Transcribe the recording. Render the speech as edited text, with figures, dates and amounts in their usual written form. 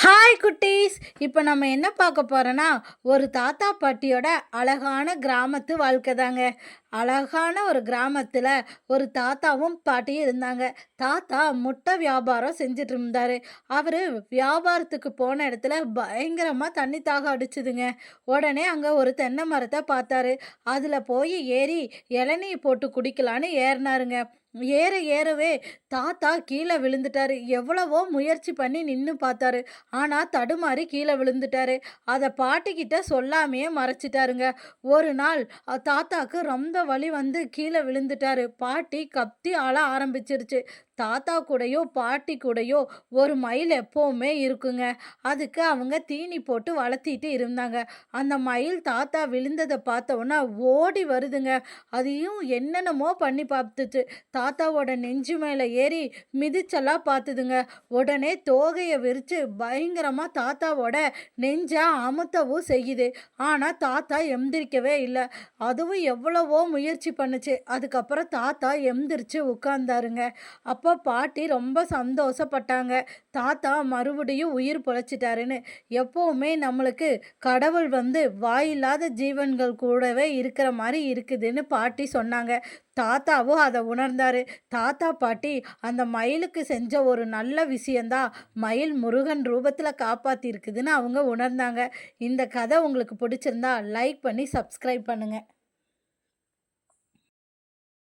Hi குட்டீஸ்! இப்போ நம்ம என்ன பார்க்க போறோன்னா, ஒரு தாத்தா பாட்டியோட அழகான கிராமத்து வாழ்க்கை தாங்க. அழகான ஒரு கிராமத்துல ஒரு தாத்தாவும் பாட்டியும் இருந்தாங்க. தாத்தா முட்டை வியாபாரம் செஞ்சுட்டு இருந்தாரு. அவரு வியாபாரத்துக்கு போன இடத்துல பயங்கரமா தண்ணி தாகம் அடிச்சுதுங்க. உடனே அங்க ஒரு தென்னை மரத்த பார்த்தாரு. அதுல போய் ஏறி இளநீ போட்டு குடிக்கலான்னு ஏறினாருங்க. ஏறவே தாத்தா கீழே விழுந்துட்டாரு. எவ்வளவோ முயற்சி பண்ணி நின்னு பார்த்தாரு. ஆனா தடுமாறி கீழே விழுந்துட்டாரு. அத பாட்டிக்கிட்ட சொல்லாமயே மறைச்சிட்டாருங்க. ஒரு நாள் தாத்தாக்கு ரொம்ப வலி வந்து கீழே விழுந்துட்டாரு. பாட்டி கத்தி அழ ஆரம்பிச்சிருச்சு. தாத்தா கூடயோ பாட்டி கூடயோ ஒரு மயில் எப்பவுமே இருக்குங்க. அதுக்கு அவங்க தீனி போட்டு வளர்த்திட்டு இருந்தாங்க. அந்த மயில் தாத்தா விழுந்ததை பார்த்த உடனே ஓடி வருதுங்க. அதையும் என்னென்னமோ பண்ணி பார்த்துச்சு. தாத்தாவோட நெஞ்சு மேலே ஏறி மிதிச்செல்லாம் பார்த்துதுங்க. உடனே தோகையை விரித்து பயங்கரமாக தாத்தாவோட நெஞ்சை அமுத்தவும் செய்யுது. ஆனால் தாத்தா எந்திரிக்கவே இல்லை. அதுவும் எவ்வளவோ முயற்சி பண்ணுச்சு. அதுக்கப்புறம் தாத்தா எந்திரிச்சு உட்கார்ந்தாருங்க. அப்போ பாட்டி ரொம்ப சந்தோஷப்பட்டாங்க. தாத்தா மறுபடியும் உயிர் பொழைச்சிட்டாருன்னு. எப்போவுமே நம்மளுக்கு கடவுள் வந்து வாயில்லாத ஜீவன்கள் கூடவே இருக்கிற மாதிரி இருக்குதுன்னு பாட்டி சொன்னாங்க. தாத்தாவும் அதை உணர்ந்தாரு. தாத்தா பாட்டி அந்த மயிலுக்கு செஞ்ச ஒரு நல்ல விஷயந்தான் மயில் முருகன் ரூபத்தில் காப்பாற்றி இருக்குதுன்னு அவங்க உணர்ந்தாங்க. இந்த கதை உங்களுக்கு பிடிச்சிருந்தா லைக் பண்ணி சப்ஸ்கிரைப் பண்ணுங்கள்.